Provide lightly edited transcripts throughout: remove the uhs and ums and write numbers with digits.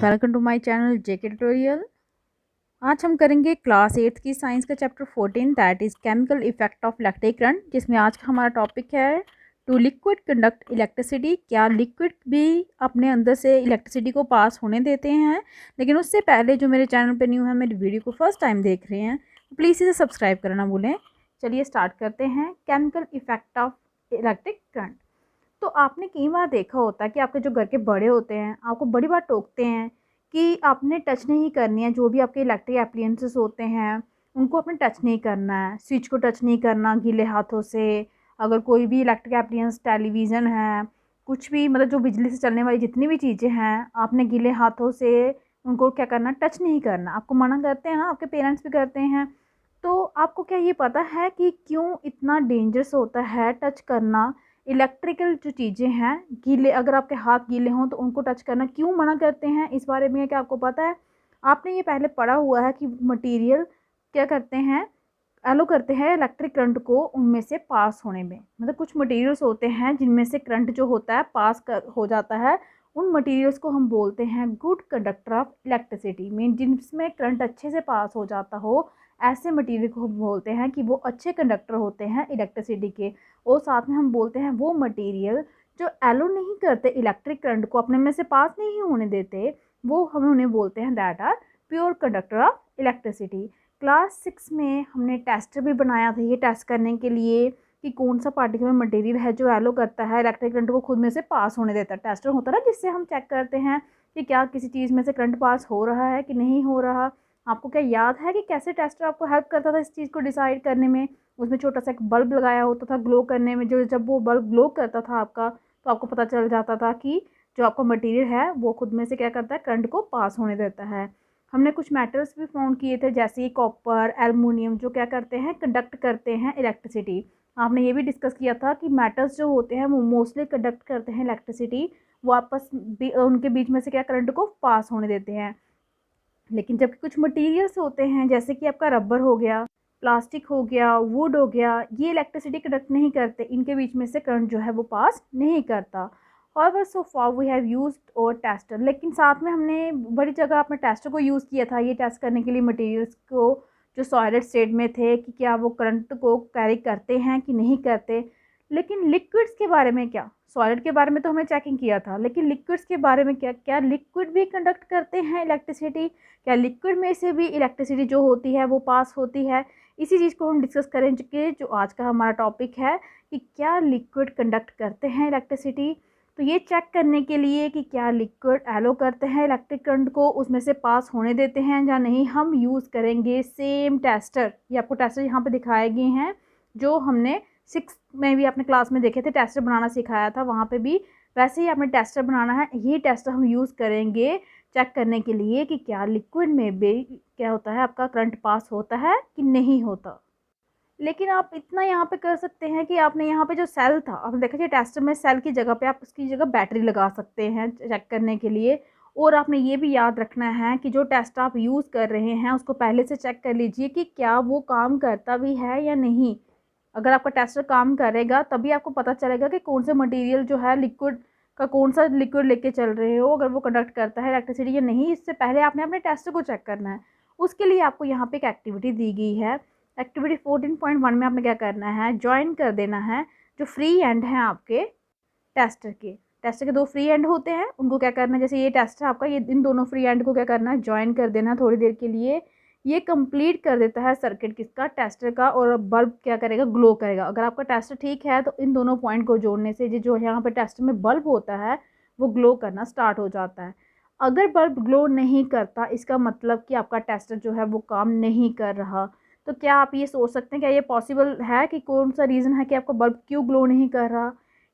Welcome to my channel JK tutorial. आज हम करेंगे क्लास 8 की साइंस का chapter 14 that is chemical effect of electric current, जिसमें आज का हमारा टॉपिक है टू लिक्विड कंडक्ट इलेक्ट्रिसिटी। क्या लिक्विड भी अपने अंदर से इलेक्ट्रिसिटी को पास होने देते हैं? लेकिन उससे पहले जो मेरे चैनल पर न्यू है, मेरी वीडियो को फर्स्ट टाइम देख रहे हैं, प्लीज़ इसे सब्सक्राइब करना भूलें। चलिए स्टार्ट करते हैं। Chemical effect of electric current. तो आपने कई बार देखा होता है कि आपके जो घर के बड़े होते हैं आपको बड़ी बार टोकते हैं कि आपने टच नहीं करनी है। जो भी आपके इलेक्ट्रिक अप्लायंसेस होते हैं उनको आपने टच नहीं करना है, स्विच को टच नहीं करना गीले हाथों से। अगर कोई भी इलेक्ट्रिक अप्लायंस, टेलीविज़न है, कुछ भी मतलब जो बिजली से चलने वाली जितनी भी चीज़ें हैं, आपने गीले हाथों से उनको क्या करना, टच नहीं करना। आपको मना करते हैं ना, आपके पेरेंट्स भी करते हैं। तो आपको क्या ये पता है कि क्यों इतना डेंजरस होता है टच करना? इलेक्ट्रिकल जो चीज़ें हैं, गीले, अगर आपके हाथ गीले हों तो उनको टच करना क्यों मना करते हैं, इस बारे में क्या आपको पता है? आपने ये पहले पढ़ा हुआ है कि मटेरियल क्या करते हैं, एलो करते हैं इलेक्ट्रिक करंट को उनमें से पास होने में। मतलब कुछ मटेरियल्स होते हैं जिनमें से करंट जो होता है हो जाता है। उन मटेरियल्स को हम बोलते हैं good conductor of electricity. Mean जिसमें करंट अच्छे से पास हो जाता हो, ऐसे मटेरियल को हम बोलते हैं कि वो अच्छे कंडक्टर होते हैं इलेक्ट्रिसिटी के। और साथ में हम बोलते हैं वो मटेरियल जो एलो नहीं करते, इलेक्ट्रिक करंट को अपने में से पास नहीं होने देते, वो हम उन्हें बोलते हैं that are pure conductor of electricity. Class 6 में हमने टेस्टर भी बनाया था ये टेस्ट करने के लिए कि कौन सा पार्टिकुलर मटेरियल है जो एलो करता है इलेक्ट्रिक करंट को खुद में से पास होने देता है। टेस्टर होता है ना, जिससे हम चेक करते हैं कि क्या किसी चीज़ में से करंट पास हो रहा है कि नहीं हो रहा। आपको क्या याद है कि कैसे टेस्टर आपको हेल्प करता था इस चीज़ को डिसाइड करने में? उसमें छोटा सा एक बल्ब लगाया होता था ग्लो करने में, जो जब वो बल्ब ग्लो करता था आपका, तो आपको पता चल जाता था कि जो आपका मटेरियल है वो खुद में से क्या करता है, करंट को पास होने देता है। हमने कुछ मेटल्स भी फाउंड किए थे जैसे कॉपर, एल्युमिनियम, जो क्या करते हैं, कंडक्ट करते हैं इलेक्ट्रिसिटी। आपने ये भी डिस्कस किया था कि मेटल्स जो होते हैं वो मोस्टली कंडक्ट करते हैं इलेक्ट्रिसिटी, वो आपस उनके बीच में से क्या करंट को पास होने देते हैं। लेकिन जबकि कुछ मटेरियल्स होते हैं जैसे कि आपका रबर हो गया, प्लास्टिक हो गया, वुड हो गया, ये इलेक्ट्रिसिटी कंडक्ट नहीं करते, इनके बीच में से करंट जो है वो पास नहीं करता। However, so far we have used और टेस्टर, लेकिन साथ में हमने बड़ी जगह अपने टेस्टर को यूज़ किया था ये टेस्ट करने के लिए मटेरियल्स को जो सॉलिड स्टेट में थे कि क्या वो करंट को कैरी करते हैं कि नहीं करते। लेकिन लिक्विड्स के बारे में क्या? सॉलिड के बारे में तो हमने चेकिंग किया था, लेकिन लिक्विड्स के बारे में क्या? क्या लिक्विड भी कंडक्ट करते हैं इलेक्ट्रिसिटी? क्या लिक्विड में से भी इलेक्ट्रिसिटी जो होती है वो पास होती है? इसी चीज़ को हम डिस्कस करेंगे, जो आज का हमारा टॉपिक है कि क्या लिक्विड कंडक्ट करते हैं इलेक्ट्रिसिटी। तो ये चेक करने के लिए कि क्या लिक्विड एलो करते हैं इलेक्ट्रिक करंट को, उसमें से पास होने देते हैं या नहीं, हम यूज़ करेंगे सेम टेस्टर। ये आपको टेस्टर यहाँ पे दिखाए गए हैं जो हमने 6 में भी अपने क्लास में देखे थे, टेस्टर बनाना सिखाया था, वहाँ पे भी वैसे ही आपने टेस्टर बनाना है। ये टेस्टर हम यूज़ करेंगे चेक करने के लिए कि क्या लिक्विड में भी क्या होता है, आपका करंट पास होता है कि नहीं होता। लेकिन आप इतना यहाँ पे कर सकते हैं कि आपने यहाँ पे जो सेल था, आपने देखा कि टेस्टर में सेल की जगह पे आप उसकी जगह बैटरी लगा सकते हैं चेक करने के लिए। और आपने ये भी याद रखना है कि जो टेस्ट आप यूज़ कर रहे हैं उसको पहले से चेक कर लीजिए कि क्या वो काम करता भी है या नहीं। अगर आपका टेस्टर काम करेगा तभी आपको पता चलेगा कि कौन से मटेरियल जो है लिक्विड का, कौन सा लिक्विड लेके चल रहे हो, अगर वो कंडक्ट करता है इलेक्ट्रिसिटी या नहीं। इससे पहले आपने अपने टेस्टर को चेक करना है। उसके लिए आपको यहाँ पे एक एक्टिविटी दी गई है। एक्टिविटी 14.1 में आपने क्या करना है, ज्वाइन कर देना है जो फ्री एंड हैं आपके टेस्टर के 2 फ्री एंड होते हैं, उनको क्या करना है, जैसे ये टेस्टर आपका, ये इन दोनों फ्री एंड को क्या करना है, ज्वाइन कर देना थोड़ी देर के लिए। ये कंप्लीट कर देता है सर्किट किसका, टेस्टर का, और बल्ब क्या करेगा, ग्लो करेगा। अगर आपका टेस्टर ठीक है तो इन दोनों पॉइंट को जोड़ने से जो यहाँ पे टेस्टर में बल्ब होता है वो ग्लो करना स्टार्ट हो जाता है। अगर बल्ब ग्लो नहीं करता इसका मतलब कि आपका टेस्टर जो है वो काम नहीं कर रहा। तो क्या आप ये सोच सकते हैं, क्या ये पॉसिबल है कि कौन सा रीज़न है कि आपका बल्ब क्यों ग्लो नहीं कर रहा?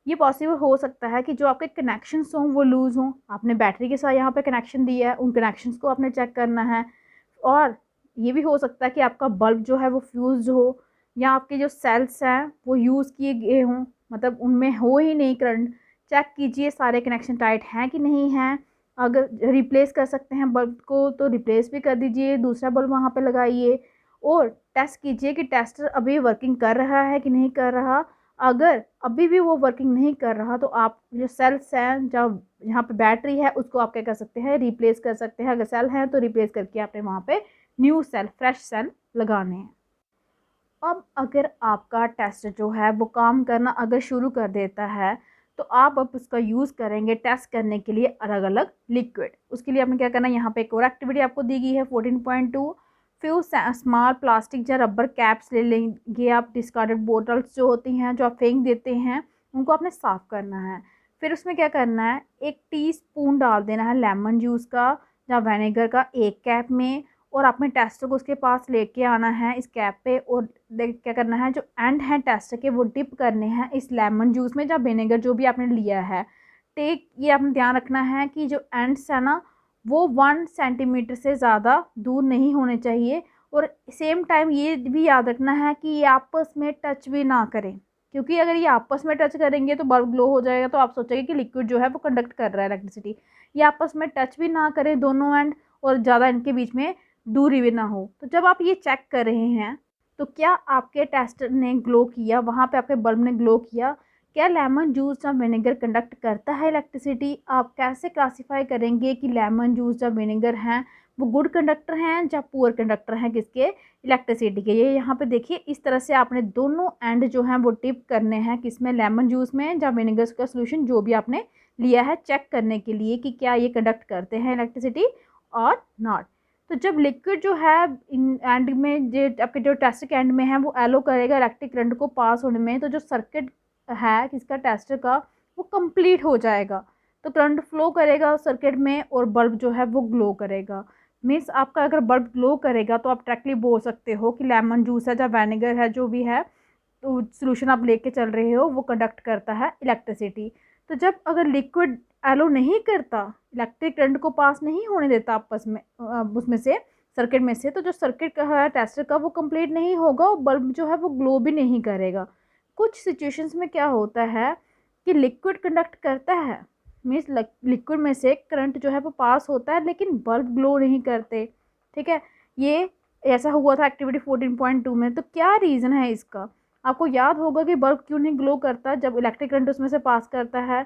ये पॉसिबल हो सकता है कि जो आपके कनेक्शंस हों वो लूज़ हों। आपने बैटरी के साथ यहाँ पे कनेक्शन दिया है, उन कनेक्शंस को आपने चेक करना है। और ये भी हो सकता है कि आपका बल्ब जो है वो फ्यूज़ हो, या आपके जो सेल्स हैं वो यूज़ किए गए हों, मतलब उनमें हो ही नहीं करंट। चेक कीजिए सारे कनेक्शन टाइट हैं कि नहीं हैं। अगर रिप्लेस कर सकते हैं बल्ब को तो रिप्लेस भी कर दीजिए, दूसरा बल्ब वहाँ पे लगाइए। और टेस्ट कीजिए कि टेस्टर अभी वर्किंग कर रहा है कि नहीं कर रहा। अगर अभी भी वो वर्किंग नहीं कर रहा तो आप जो सेल्स हैं, जब यहाँ पे बैटरी है, उसको आप क्या कर सकते हैं, रिप्लेस कर सकते हैं। अगर सेल है तो रिप्लेस करके आपने वहाँ पे न्यू सेल, फ्रेश सेल लगाने हैं। अब अगर आपका टेस्ट जो है वो काम करना अगर शुरू कर देता है तो आप अब उसका यूज़ करेंगे टेस्ट करने के लिए अलग अलग लिक्विड। उसके लिए आपने क्या करना है, यहाँ पे एक और एक्टिविटी आपको दी गई है 14.2। फ्यू स्मॉल प्लास्टिक या रबर कैप्स ले लेंगे आप। डिस्कार्डेड बोटल्स जो होती हैं, जो आप फेंक देते हैं, उनको आपने साफ़ करना है। फिर उसमें क्या करना है, 1 टीस्पून डाल देना है लेमन जूस का या विनेगर का एक कैप में, और आपने टेस्टर को उसके पास लेके आना है इस कैप पे, और क्या करना है, जो एंड है टेस्टर के वो डिप करने हैं इस लेमन जूस में या विनेगर जो भी आपने लिया है। ये आपने ध्यान रखना है कि जो एंड्स है ना वो 1 सेंटीमीटर से ज़्यादा दूर नहीं होने चाहिए, और सेम टाइम ये भी याद रखना है कि ये आपस में टच भी ना करें, क्योंकि अगर ये आपस में टच करेंगे तो बल्ब ग्लो हो जाएगा, तो आप सोचेंगे कि लिक्विड जो है वो कंडक्ट कर रहा है इलेक्ट्रिसिटी। ये आपस में टच भी ना करें दोनों एंड, और ज़्यादा इनके बीच में दूरी भी ना हो। तो जब आप ये चेक कर रहे हैं तो क्या आपके टेस्टर ने ग्लो किया, वहाँ पे आपके बल्ब ने ग्लो किया, क्या लेमन जूस या विनेगर कंडक्ट करता है इलेक्ट्रिसिटी। आप कैसे क्लासीफाई करेंगे कि लेमन जूस या विनेगर हैं वो गुड कंडक्टर हैं या पुअर कंडक्टर हैं किसके, इलेक्ट्रिसिटी के। ये यहाँ पे देखिए, इस तरह से आपने दोनों एंड जो हैं वो टिप करने हैं, किसमें, लेमन जूस में या विनेगर का सोल्यूशन जो भी आपने लिया है, चेक करने के लिए कि क्या ये कंडक्ट करते हैं इलेक्ट्रिसिटी और नॉट। तो जब लिक्विड जो है इन एंड में, जो आपके जो टेस्टर के एंड में है, वो एलो करेगा इलेक्ट्रिक करंट को पास होने में, तो जो सर्किट है किसका, टेस्टर का, वो कंप्लीट हो जाएगा। तो करंट फ्लो करेगा सर्किट में और बल्ब जो है वो ग्लो करेगा। मीन्स आपका अगर बल्ब ग्लो करेगा तो आप डायरेक्टली बोल सकते हो कि लेमन जूस है या विनेगर है जो भी है, तो सोल्यूशन आप लेके चल रहे हो वो कंडक्ट करता है इलेक्ट्रिसिटी। तो जब अगर लिक्विड एलो नहीं करता, इलेक्ट्रिक करंट को पास नहीं होने देता आपस में उसमें से, सर्किट में से, तो जो सर्किट का है टेस्टर का वो कंप्लीट नहीं होगा और बल्ब जो है वो ग्लो भी नहीं करेगा। कुछ सिचुएशंस में क्या होता है कि लिक्विड कंडक्ट करता है, मीन्स लिक्विड में से करंट जो है वो पास होता है लेकिन बल्ब ग्लो नहीं करते। ठीक है, ये ऐसा हुआ था एक्टिविटी 14.2 में। तो क्या रीज़न है इसका, आपको याद होगा कि बल्ब क्यों नहीं ग्लो करता जब इलेक्ट्रिक करंट उसमें से पास करता है।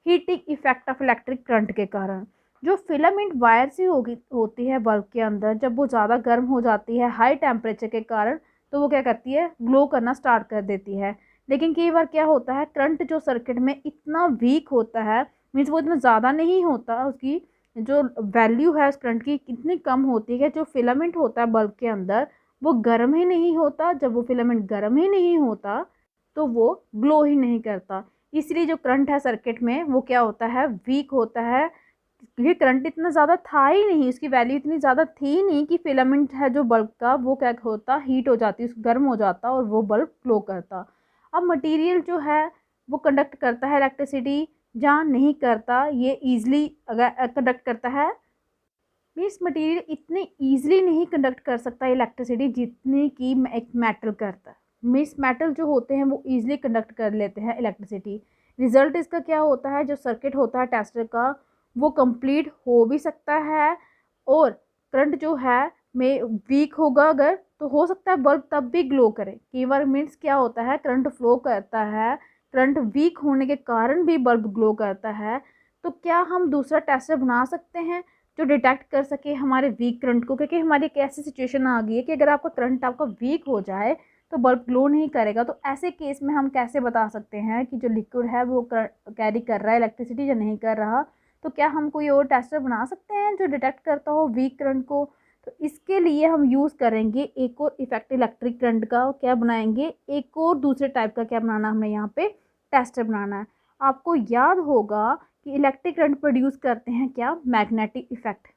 Heating effect of electric current के कारण जो फिलामेंट वायर सी होती है बल्ब के अंदर, जब वो ज़्यादा गर्म हो जाती है हाई टेम्परेचर के कारण, तो वो क्या करती है, ग्लो करना स्टार्ट कर देती है। लेकिन कई बार क्या होता है, करंट जो सर्किट में इतना वीक होता है, मीन्स वो इतना ज़्यादा नहीं होता, उसकी जो वैल्यू है उस करंट की कितनी कम होती है, जो फिलामेंट होता है बल्ब के अंदर वो गर्म ही नहीं होता। जब वो फिलामेंट गर्म ही नहीं होता तो वो ग्लो ही नहीं करता। इसलिए जो करंट है सर्किट में वो क्या होता है, वीक होता है, क्योंकि करंट इतना ज़्यादा था ही नहीं, उसकी वैल्यू इतनी ज़्यादा थी नहीं कि फिलामेंट है जो बल्ब का वो क्या होता, हीट हो जाती, गर्म हो जाता और वो बल्ब ग्लो करता। अब मटेरियल जो है वो कंडक्ट करता है इलेक्ट्रिसिटी जहाँ नहीं करता, ये ईजिली अगर कंडक्ट करता है, मीन्स मटेरियल इतने ईजिली नहीं कंडक्ट कर सकता इलेक्ट्रिसिटी जितनी कि एक मेटल करता है। मीन्स मेटल जो होते हैं वो ईजिली कंडक्ट कर लेते हैं इलेक्ट्रिसिटी। रिजल्ट इसका क्या होता है, जो सर्किट होता है टेस्टर का वो कंप्लीट हो भी सकता है, और करंट जो है में वीक होगा अगर, तो हो सकता है बल्ब तब भी ग्लो करे। कई बार मीन्स क्या होता है, करंट फ्लो करता है, करंट वीक होने के कारण भी बल्ब ग्लो करता है। तो क्या हम दूसरा टेस्टर बना सकते हैं जो डिटेक्ट कर सके हमारे वीक करंट को, क्योंकि हमारी एक ऐसी सिचुएशन आ गई है कि अगर आपका करंट आपका वीक हो जाए तो बल्ब ग्लो नहीं करेगा। तो ऐसे केस में हम कैसे बता सकते हैं कि जो लिक्विड है वो कैरी कर रहा है इलेक्ट्रिसिटी या नहीं कर रहा। तो क्या हम कोई और टेस्टर बना सकते हैं जो डिटेक्ट करता हो वीक करंट को। तो इसके लिए हम यूज़ करेंगे एक और इफेक्ट इलेक्ट्रिक करंट का। क्या बनाएंगे, एक और दूसरे टाइप का क्या बनाना, हमें यहाँ पे टेस्टर बनाना है। आपको याद होगा कि इलेक्ट्रिक करंट प्रोड्यूस करते हैं क्या, मैग्नेटिक इफेक्ट,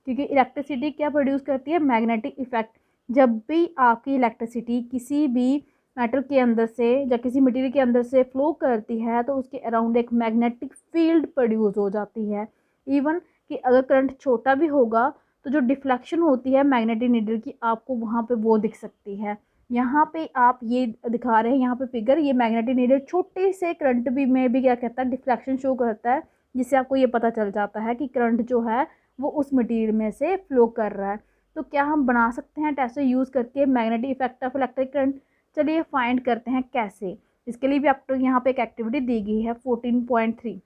क्योंकि इलेक्ट्रिसिटी क्या प्रोड्यूस करती है, मैग्नेटिक इफेक्ट। जब भी आपकी इलेक्ट्रिसिटी किसी भी मेटल के अंदर से या किसी मटेरियल के अंदर से फ्लो करती है तो उसके अराउंड एक मैग्नेटिक फील्ड प्रोड्यूस हो जाती है। इवन कि अगर करंट छोटा भी होगा तो जो डिफ्लेक्शन होती है मैग्नेटिक नीडल की, आपको वहाँ पे वो दिख सकती है। यहाँ पे आप ये दिखा रहे हैं यहाँ पे फिगर, ये मैग्नेटिक नीडल छोटे से करंट भी में भी क्या कहता है, डिफ्लेक्शन शो करता है, जिससे आपको ये पता चल जाता है कि करंट जो है वो उस मटेरियल में से फ्लो कर रहा है। तो क्या हम बना सकते हैं टेस्टर यूज़ करके magnetic effect of electric current. चलिए फाइंड करते हैं कैसे। इसके लिए भी आपको यहाँ पे एक एक्टिविटी दी गई है 14.3।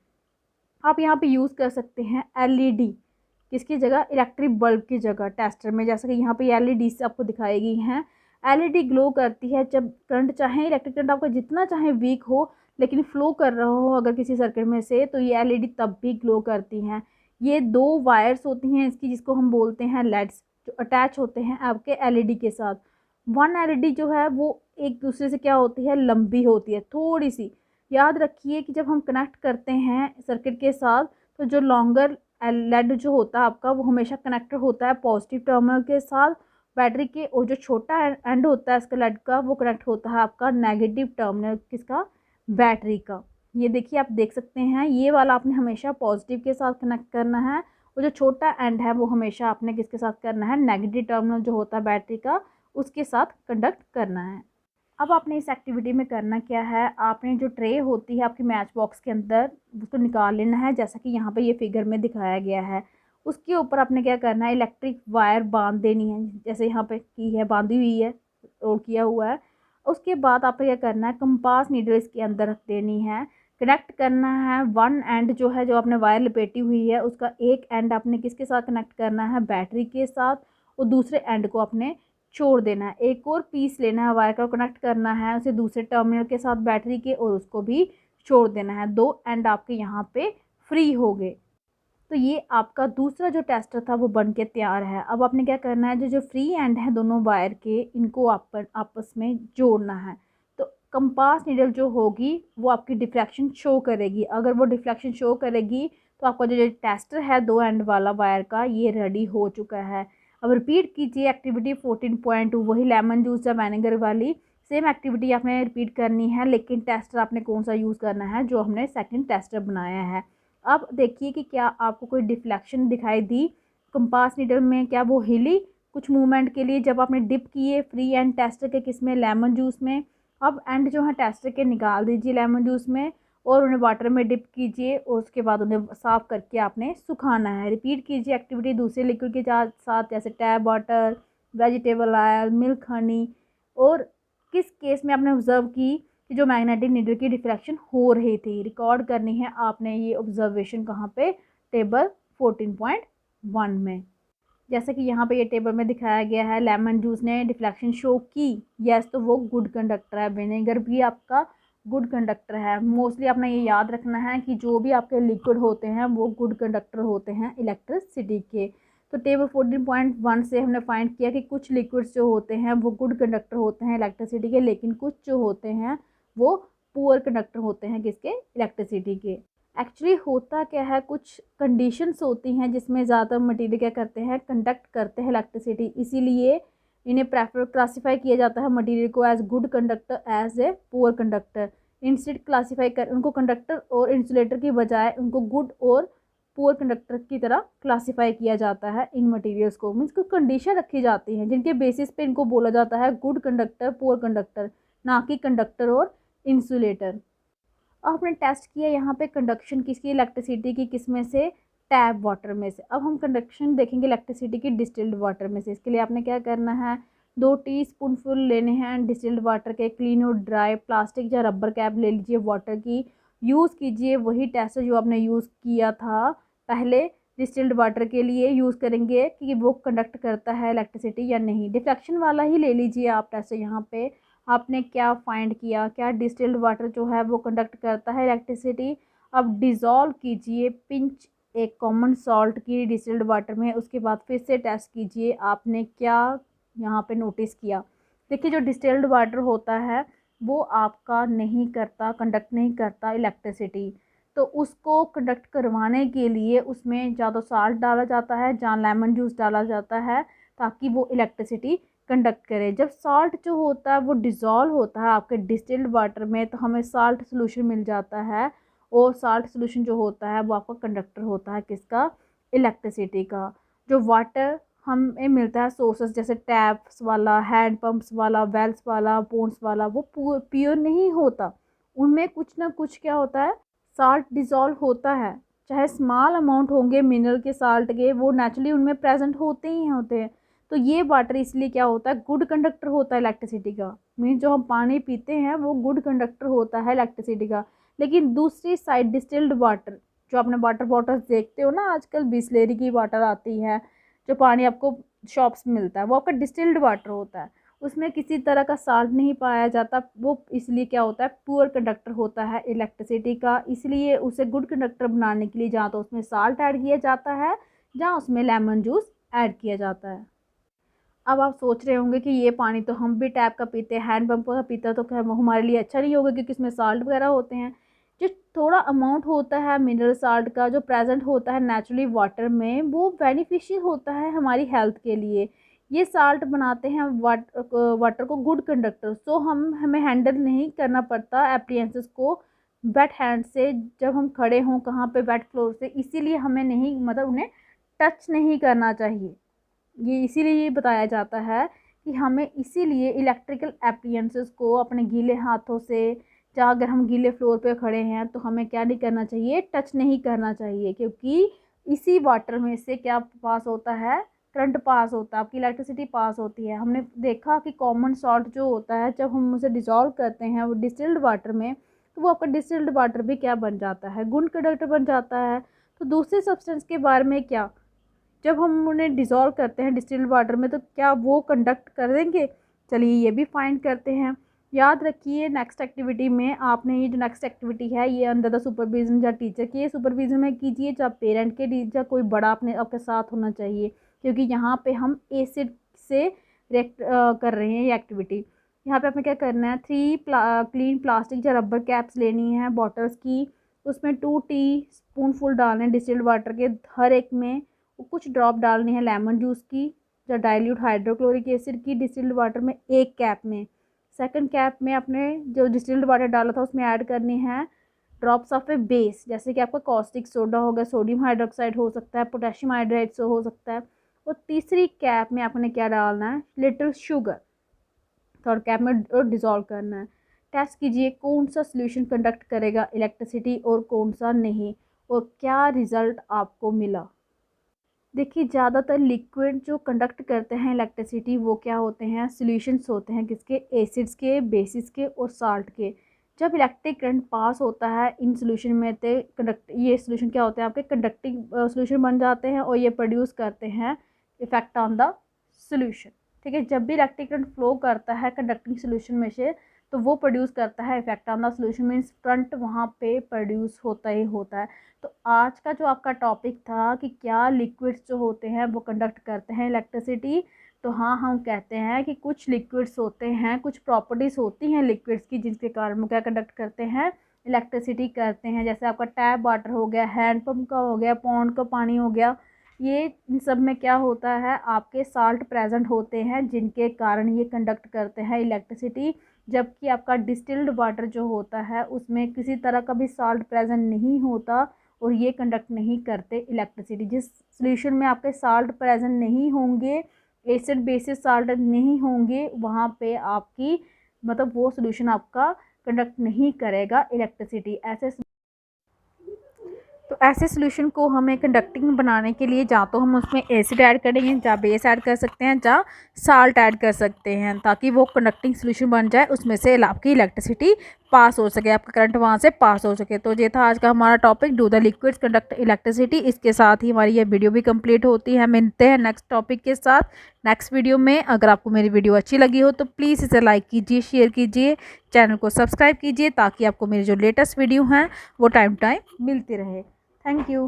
आप यहाँ पे यूज़ कर सकते हैं LED किसकी जगह, इलेक्ट्रिक बल्ब की जगह टेस्टर में। जैसे कि यहाँ पे LED से आपको दिखाई गई हैं। LED ग्लो करती है जब करंट चाहे, इलेक्ट्रिक करंट आपका जितना चाहे वीक हो लेकिन फ्लो कर रहा हो अगर किसी सर्किट में से, तो ये LED तब भी ग्लो करती हैं। ये 2 वायर्स होती हैं इसकी, जिसको हम बोलते हैं लेड्स, जो अटैच होते हैं आपके LED के साथ। 1 LED जो है वो एक दूसरे से क्या होती है, लंबी होती है थोड़ी सी। याद रखिए कि जब हम कनेक्ट करते हैं सर्किट के साथ, तो जो लॉन्गर लेड जो होता है आपका, वो हमेशा कनेक्टेड होता है पॉजिटिव टर्मिनल के साथ बैटरी के, और जो छोटा एंड होता है इसका लेड का, वो कनेक्ट होता है आपका नेगेटिव टर्मिनल किसका, बैटरी का। ये देखिए आप देख सकते हैं, ये वाला आपने हमेशा पॉजिटिव के साथ कनेक्ट करना है, और जो छोटा एंड है वो हमेशा आपने किसके साथ करना है, नेगेटिव टर्मिनल जो होता है बैटरी का, उसके साथ कंडक्ट करना है। अब आपने इस एक्टिविटी में करना क्या है, आपने जो ट्रे होती है आपकी मैच बॉक्स के अंदर, उसको निकाल लेना है, जैसा कि यहाँ पे ये फिगर में दिखाया गया है। उसके ऊपर आपने क्या करना है, इलेक्ट्रिक वायर बांध देनी है, जैसे यहाँ पे की है, बांधी हुई है, रोल किया हुआ है। उसके बाद आपको क्या करना है, कंपास नीडल इसके अंदर रख देनी है, कनेक्ट करना है। 1 एंड जो है, जो आपने वायर लपेटी हुई है, उसका एक एंड आपने किसके साथ कनेक्ट करना है, बैटरी के साथ, और दूसरे एंड को आपने छोड़ देना है। एक और पीस लेना है वायर का, कनेक्ट करना है उसे दूसरे टर्मिनल के साथ बैटरी के, और उसको भी छोड़ देना है। 2 एंड आपके यहाँ पे फ्री हो गए। तो ये आपका दूसरा जो टेस्टर था वो बन के तैयार है। अब आपने क्या करना है, जो जो फ्री एंड है दोनों वायर के, इनको आपस में जोड़ना है। तो कंपास नीडल जो होगी वो आपकी डिफ्लेक्शन शो करेगी। अगर वो डिफ्लेक्शन शो करेगी तो आपका जो टेस्टर है 2 एंड वाला वायर का, ये रेडी हो चुका है। अब रिपीट कीजिए एक्टिविटी 14.2, वही लेमन जूस या विनेगर वाली सेम एक्टिविटी आपने रिपीट करनी है, लेकिन टेस्टर आपने कौन सा यूज़ करना है, जो हमने सेकंड टेस्टर बनाया है। अब देखिए कि क्या आपको कोई डिफ्लेक्शन दिखाई दी कंपास नीडल में, क्या वो हिली कुछ मूवमेंट के लिए जब आपने डिप किए फ्री एंड टेस्टर के किस में, लेमन जूस में। अब एंड जो है टेस्टर के निकाल दीजिए लेमन जूस में, और उन्हें वाटर में डिप कीजिए, और उसके बाद उन्हें साफ़ करके आपने सुखाना है। रिपीट कीजिए एक्टिविटी दूसरे लिक्विड के साथ, जैसे tap water, vegetable oil, milk, Honey. और किस केस में आपने ऑब्जर्व की कि जो मैग्नेटिक नीडल की डिफ्लेक्शन हो रही थी, रिकॉर्ड करनी है आपने ये ऑब्जर्वेशन कहाँ पे, टेबल 14.1 में। जैसे कि यहाँ पे ये टेबल में दिखाया गया है, लेमन जूस ने डिफ्लेक्शन शो की, यस, तो वो गुड कंडक्टर है। विनेगर भी आपका गुड कंडक्टर है। मोस्टली आपने ये याद रखना है कि जो भी आपके लिक्विड होते हैं वो गुड कंडक्टर होते हैं इलेक्ट्रिसिटी के। तो टेबल 14.1 से हमने फाइंड किया कि कुछ लिक्विड्स जो होते हैं वो गुड कंडक्टर होते हैं इलेक्ट्रिसिटी के, लेकिन कुछ जो होते हैं वो पुअर कंडक्टर होते हैं किसके, इलेक्ट्रिसिटी के। एक्चुअली होता क्या है, कुछ कंडीशंस होती हैं जिसमें ज़्यादा मटेरियल क्या करते हैं, कंडक्ट करते हैं इलेक्ट्रिसिटी, इसीलिए इन्हें प्रेफर क्लासीफाई किया जाता है मटेरियल को as good conductor, as a poor conductor. Instead classify कर उनको कंडक्टर और इंसुलेटर की बजाय उनको गुड और पुअर कंडक्टर की तरह क्लासीफाई किया जाता है। इन मटेरियल्स को मीन्स को कंडीशन रखी जाती हैं जिनके बेसिस पे इनको बोला जाता है गुड कंडक्टर, पुअर कंडक्टर, ना कि कंडक्टर और इंसुलेटर। आपने टेस्ट किया यहाँ पे कंडक्शन किसकी, इलेक्ट्रिसिटी की, किस में से, टैप वाटर में से। अब हम कंडक्शन देखेंगे इलेक्ट्रिसिटी की डिस्टिल्ड वाटर में से। इसके लिए आपने क्या करना है, 2 टीस्पूनफुल लेने हैं डिस्टिल्ड वाटर के, क्लीन और ड्राई प्लास्टिक या रबर कैप ले लीजिए वाटर की, यूज़ कीजिए वही टेस्ट जो आपने यूज़ किया था पहले डिस्टिल्ड वाटर के लिए, यूज़ करेंगे कि वो कंडक्ट करता है इलेक्ट्रिसिटी या नहीं। डिफ्लेक्शन वाला ही ले लीजिए आप टेस्ट। यहाँ पे आपने क्या फाइंड किया, क्या डिस्टिल्ड वाटर जो है वो कंडक्ट करता है इलेक्ट्रिसिटी। अब डिज़ोल्व कीजिए पिंच एक कॉमन सॉल्ट की डिस्टिल्ड वाटर में, उसके बाद फिर से टेस्ट कीजिए आपने क्या यहाँ पे नोटिस किया। देखिए जो डिस्टिल्ड वाटर होता है वो आपका नहीं करता, कंडक्ट नहीं करता इलेक्ट्रिसिटी, तो उसको कंडक्ट करवाने के लिए उसमें ज़्यादा साल्ट डाला जाता है, जहाँ लेमन जूस डाला जाता है, ताकि वो इलेक्ट्रिसिटी कंडक्ट करे। जब सॉल्ट जो होता है वो डिज़ोल्व होता है आपके डिस्टिल्ड वाटर में, तो हमें साल्ट सोल्यूशन मिल जाता है, और साल्ट सोल्यूशन जो होता है वो आपका कंडक्टर होता है किसका, इलेक्ट्रिसिटी का। जो वाटर हमें मिलता है सोर्सेस जैसे टैप्स वाला, हैंड पंप्स वाला, वेल्स वाला, पोन्स वाला, वो प्योर नहीं होता, उनमें कुछ ना कुछ क्या होता है, साल्ट डिज़ोल्व होता है। चाहे स्मॉल अमाउंट होंगे मिनरल के साल्ट के, वो नेचुरली उनमें प्रेजेंट होते ही होते हैं। तो ये वाटर इसलिए क्या होता है, गुड कंडक्टर होता है इलेक्ट्रिसिटी का। मीन्स जो हम पानी पीते हैं वो गुड कंडक्टर होता है इलेक्ट्रिसिटी का। लेकिन दूसरी साइड डिस्टिल्ड वाटर, जो आपने वाटर बॉटल्स देखते हो ना आजकल, बिसलेरी की वाटर आती है, जो पानी आपको शॉप्स में मिलता है, वो आपका डिस्टिल्ड वाटर होता है। उसमें किसी तरह का साल्ट नहीं पाया जाता, वो इसलिए क्या होता है, पुअर कंडक्टर होता है इलेक्ट्रिसिटी का। इसलिए उसे गुड कंडक्टर बनाने के लिए जहाँ तो उसमें साल्ट ऐड किया जाता है, जहाँ उसमें लेमन जूस ऐड किया जाता है। अब आप सोच रहे होंगे कि ये पानी तो हम भी टैप का पीते हैं, हैंड पंप का पीते हैं, तो क्या वो हमारे लिए अच्छा नहीं होगा क्योंकि इसमें साल्ट वगैरह होते हैं। जो थोड़ा अमाउंट होता है मिनरल साल्ट का जो प्रेजेंट होता है नेचुरली वाटर में, वो बेनिफिशियल होता है हमारी हेल्थ के लिए। ये साल्ट बनाते हैं वाटर को गुड कंडक्टर, सो हमें हैंडल नहीं करना पड़ता एप्लियंसेस को वेट हैंड से जब हम खड़े हों कहाँ पे वेट फ्लोर से, इसीलिए हमें नहीं, मतलब उन्हें टच नहीं करना चाहिए। ये इसीलिए ये बताया जाता है कि हमें इसीलिए इलेक्ट्रिकल एप्लियंसेस को अपने गीले हाथों से, जहाँ अगर हम गीले फ्लोर पे खड़े हैं तो हमें क्या नहीं करना चाहिए, टच नहीं करना चाहिए, क्योंकि इसी वाटर में से क्या पास होता है, करंट पास होता है, आपकी इलेक्ट्रिसिटी पास होती है। हमने देखा कि कॉमन सॉल्ट जो होता है जब हम उसे डिज़ोल्व करते हैं वो डिस्टिल्ड वाटर में, तो वो आपका डिस्टिल्ड वाटर भी क्या बन जाता है, गुड कंडक्टर बन जाता है। तो दूसरे सब्सटेंस के बारे में क्या, जब हम उन्हें डिज़ोल्व करते हैं डिस्टिल्ड वाटर में तो क्या वो कंडक्ट कर देंगे। चलिए ये भी फाइंड करते हैं। याद रखिए नेक्स्ट एक्टिविटी में आपने ये जो नेक्स्ट एक्टिविटी है ये अंडर द सुपरविजन या टीचर के सुपरविजन में कीजिए, या पेरेंट के या कोई बड़ा अपने आपके साथ होना चाहिए, क्योंकि यहाँ पे हम एसिड से रिएक्ट कर रहे हैं ये एक्टिविटी। यहाँ पे आपने क्या करना है, 3 क्लीन प्लास्टिक या रबर कैप्स लेनी है बॉटल्स की, उसमें 2 टी स्पूनफुल डालने डिस्टिल्ड वाटर के, हर एक में कुछ ड्रॉप डालनी है लेमन जूस की या डाइल्यूट हाइड्रोक्लोरिक एसिड की डिस्टिल्ड वाटर में एक कैप में। सेकंड कैप में आपने जो डिस्टिल्ड वाटर डाला था उसमें ऐड करनी है ड्रॉप्स ऑफ ए बेस, जैसे कि आपका कॉस्टिक सोडा हो गया, सोडियम हाइड्रोक्साइड हो सकता है, पोटेशियम हाइड्राइड से हो सकता है। और तीसरी कैप में आपने क्या डालना है, लिटिल शुगर। थर्ड कैप में डिज़ोल्व करना है। टेस्ट कीजिए कौन सा सोल्यूशन कंडक्ट करेगा इलेक्ट्रिसिटी और कौन सा नहीं, और क्या रिज़ल्ट आपको मिला। देखिए ज़्यादातर लिक्विड जो कंडक्ट करते हैं इलेक्ट्रिसिटी वो क्या होते हैं, सॉल्यूशंस होते हैं, किसके, एसिड्स के, बेसिस के और साल्ट के। जब इलेक्ट्रिक करंट पास होता है इन सॉल्यूशन में तो ये सॉल्यूशन क्या होते हैं, आपके कंडक्टिंग सॉल्यूशन बन जाते हैं और ये प्रोड्यूस करते हैं इफेक्ट ऑन द सॉल्यूशन। ठीक है, जब भी इलेक्ट्रिक करंट फ्लो करता है कंडक्टिंग सॉल्यूशन में से तो वो प्रोड्यूस करता है effect on the solution, means current वहाँ पे प्रोड्यूस होता ही होता है। तो आज का जो आपका टॉपिक था कि क्या लिक्विड्स जो होते हैं वो कंडक्ट करते हैं इलेक्ट्रिसिटी, तो हाँ हम कहते हैं कि कुछ लिक्विड्स होते हैं, कुछ प्रॉपर्टीज़ होती हैं लिक्विड्स की जिनके कारण वो क्या कंडक्ट करते हैं, इलेक्ट्रिसिटी करते हैं। जैसे आपका टैप वाटर हो गया, हैंड पंप का हो गया, पॉन्ड का पानी हो गया, ये इन सब में क्या होता है, आपके साल्ट प्रेजेंट होते हैं जिनके कारण ये कंडक्ट करते हैं इलेक्ट्रिसिटी। जबकि आपका डिस्टिल्ड वाटर जो होता है उसमें किसी तरह का भी साल्ट प्रेजेंट नहीं होता और ये कंडक्ट नहीं करते इलेक्ट्रिसिटी। जिस सॉल्यूशन में आपके साल्ट प्रेजेंट नहीं होंगे, एसिड बेसिस साल्ट नहीं होंगे, वहाँ पे आपकी मतलब वो सॉल्यूशन आपका कंडक्ट नहीं करेगा इलेक्ट्रिसिटी। ऐसे सॉल्यूशन को हमें कंडक्टिंग बनाने के लिए या तो हम उसमें एसिड ऐड करेंगे, या बेस ऐड कर सकते हैं, या साल्ट ऐड कर सकते हैं, ताकि वो कंडक्टिंग सॉल्यूशन बन जाए, उसमें से आपकी इलेक्ट्रिसिटी पास हो सके, आपका करंट वहाँ से पास हो सके। तो ये था आज का हमारा topic, do the liquids conduct electricity. इसके साथ ही हमारी ये वीडियो भी कंप्लीट होती है। मिलते हैं नेक्स्ट टॉपिक के साथ नेक्स्ट वीडियो में। अगर आपको मेरी वीडियो अच्छी लगी हो तो प्लीज़ इसे लाइक कीजिए, शेयर कीजिए, चैनल को सब्सक्राइब कीजिए, ताकि आपको मेरी जो लेटेस्ट वीडियो हैं वो टाइम मिलती रहे। Thank you.